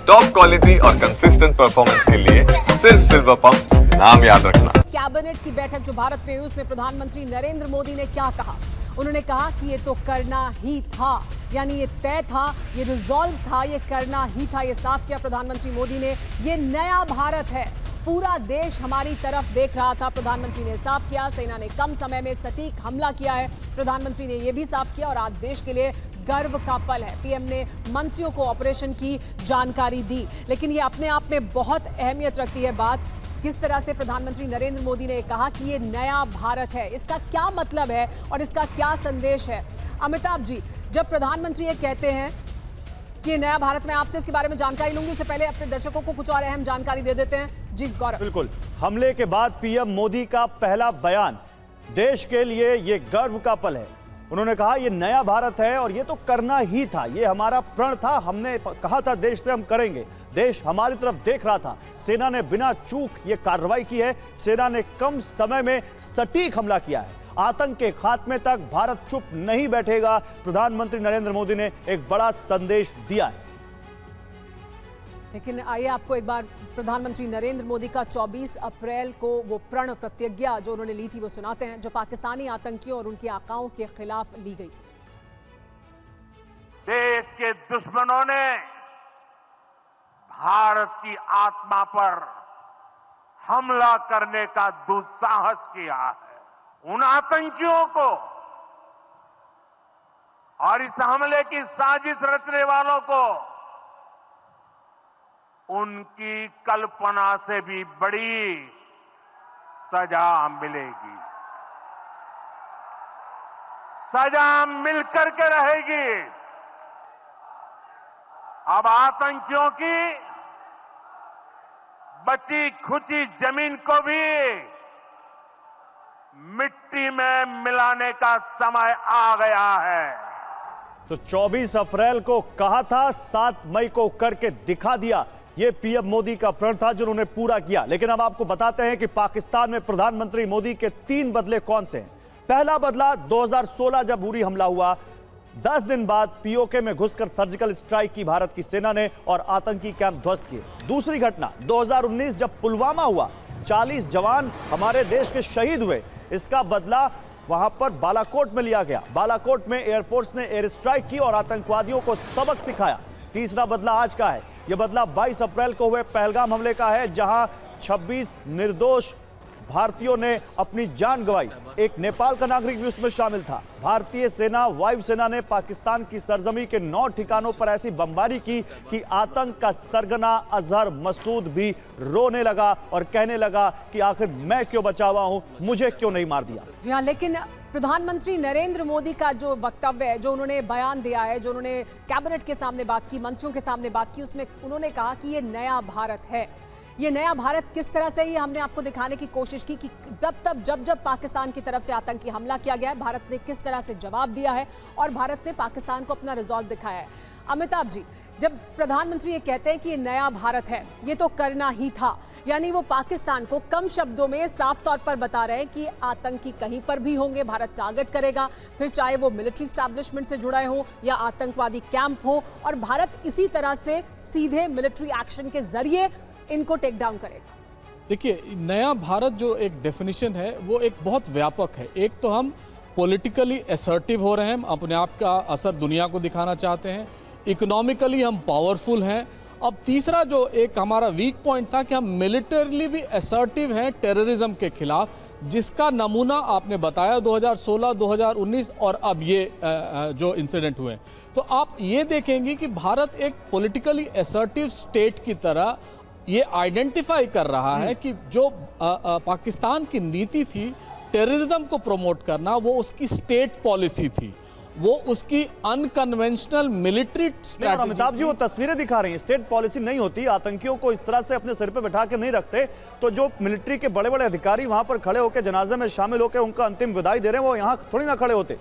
Top quality और consistent performance के लिए सिर्फ सिल्वर पंप नाम याद रखना। कैबिनेट की बैठक जो भारत में हुई उसमें प्रधानमंत्री नरेंद्र मोदी ने क्या कहा? उन्होंने कहा कि ये तो करना ही था, यानी ये तय था, ये रिजॉल्व था, ये करना ही था। ये साफ किया प्रधानमंत्री मोदी ने। ये नया भारत है, पूरा देश हमारी तरफ देख रहा था, प्रधानमंत्री ने साफ किया। सेना ने कम समय में सटीक हमला किया है, प्रधानमंत्री ने यह भी साफ किया। और आज देश के लिए गर्व का पल है। पीएम ने मंत्रियों को ऑपरेशन की जानकारी दी, लेकिन ये अपने आप में बहुत अहमियत रखती है बात, किस तरह से प्रधानमंत्री नरेंद्र मोदी ने कहा कि ये नया भारत है। इसका क्या मतलब है और इसका क्या संदेश है? अमिताभ जी, जब प्रधानमंत्री ये कहते हैं कि ये नया भारत, मैं आपसे इसके बारे में जानकारी लूंगी, उससे पहले अपने दर्शकों को कुछ और अहम जानकारी दे देते हैं। जी गौरव। बिल्कुल, हमले के बाद पीएम मोदी का पहला बयान, देश के लिए ये गर्व का पल है। उन्होंने कहा ये नया भारत है और ये तो करना ही था, ये हमारा प्रण था, हमने कहा था देश से हम करेंगे, देश हमारी तरफ देख रहा था। सेना ने बिना चूक ये कार्रवाई की है, सेना ने कम समय में सटीक हमला किया है। आतंक के खात्मे तक भारत चुप नहीं बैठेगा, प्रधानमंत्री नरेंद्र मोदी ने एक बड़ा संदेश दिया है। लेकिन आइए आपको एक बार प्रधानमंत्री नरेंद्र मोदी का 24 अप्रैल को वो प्रण प्रतिज्ञा जो उन्होंने ली थी वो सुनाते हैं, जो पाकिस्तानी आतंकियों और उनके आकाओं के खिलाफ ली गई थी। देश के दुश्मनों ने भारत की आत्मा पर हमला करने का दुस्साहस किया है। उन आतंकियों को और इस हमले की साजिश रचने वालों को उनकी कल्पना से भी बड़ी सजा मिलेगी। सजा मिलकर के रहेगी। अब आतंकियों की बची खुची जमीन को भी मिट्टी में मिलाने का समय आ गया है। तो 24 अप्रैल को कहा था, 7 मई को करके दिखा दिया। ये पीएम मोदी का प्रण था जो उन्होंने पूरा किया। लेकिन अब आपको बताते हैं कि पाकिस्तान में प्रधानमंत्री मोदी के 3 बदले कौन से हैं। पहला बदला 2016 जब उरी हमला हुआ, 10 दिन बाद पीओके में घुसकर सर्जिकल स्ट्राइक की भारत की सेना ने और आतंकी कैंप ध्वस्त किए। दूसरी घटना 2019 जब पुलवामा हुआ, 40 जवान हमारे देश के शहीद हुए, इसका बदला वहां पर बालाकोट में लिया गया। बालाकोट में एयरफोर्स ने एयर स्ट्राइक की और आतंकवादियों को सबक सिखाया। तीसरा बदला आज का है, यह बदला 22 अप्रैल को हुए पहलगाम हमले का है, जहां 26 निर्दोष भारतीयों ने अपनी जान गंवाई। एक नेपाल का नागरिक भी उसमें शामिल था। भारतीय सेना, वायुसेना ने पाकिस्तान की सरजमी के 9 ठिकानों पर ऐसी बमबारी की कि आतंक का सरगना अजहर मसूद भी रोने लगा और कहने लगा कि आखिर मैं क्यों बचा हुआ हूं, मुझे क्यों नहीं मार दिया। जी हाँ, लेकिन प्रधानमंत्री नरेंद्र मोदी का जो वक्तव्य है, जो उन्होंने बयान दिया है, जो उन्होंने कैबिनेट के सामने बात की, मंत्रियों के सामने बात की, उसमें उन्होंने कहा कि ये नया भारत है। ये नया भारत किस तरह से, ये हमने आपको दिखाने की कोशिश की कि जब पाकिस्तान की तरफ से आतंकी हमला किया गया है, भारत ने किस तरह से जवाब दिया है और भारत ने पाकिस्तान को अपना रिजॉल्व दिखाया है। अमिताभ जी, जब प्रधानमंत्री ये कहते हैं कि ये नया भारत है, ये तो करना ही था, यानी वो पाकिस्तान को कम शब्दों में साफ तौर पर बता रहे हैं कि आतंकी कहीं पर भी होंगे, भारत टारगेट करेगा, फिर चाहे वो मिलिट्री एस्टैब्लिशमेंट से जुड़े हो या आतंकवादी कैंप हो, और भारत इसी तरह से सीधे मिलिट्री एक्शन के जरिए इनको टेक डाउन करेगा। देखिए, नया भारत जो एक डेफिनेशन है वो एक बहुत व्यापक है। एक तो हम पॉलिटिकली असर्टिव हो रहे हैं, हम अपने आप का असर दुनिया को दिखाना चाहते हैं, इकोनॉमिकली हम पावरफुल हैं। अब तीसरा जो एक हमारा वीक पॉइंट था कि हम मिलिटरली भी असर्टिव हैं टेररिज्म के खिलाफ, जिसका नमूना आपने बताया 2016, 2019 और अब ये जो इंसिडेंट हुए। तो आप ये देखेंगे कि भारत एक पॉलिटिकली असर्टिव स्टेट की तरह ये आइडेंटिफाई कर रहा है कि जो पाकिस्तान की नीति थी टेररिज्म को प्रमोट करना, वो उसकी स्टेट पॉलिसी थी, वो उसकी unconventional military strategy. Amitabh ji, वो तस्वीरें दिखा रही हैं, स्टेट पॉलिसी नहीं होती, आतंकियों को इस तरह से अपने सिर पे बैठा के नहीं रखते। तो जो मिलिट्री के बड़े बड़े अधिकारी वहां पर खड़े होकर जनाजे में शामिल होकर उनका अंतिम विदाई दे रहे हैं, वो यहाँ थोड़ी ना खड़े होते।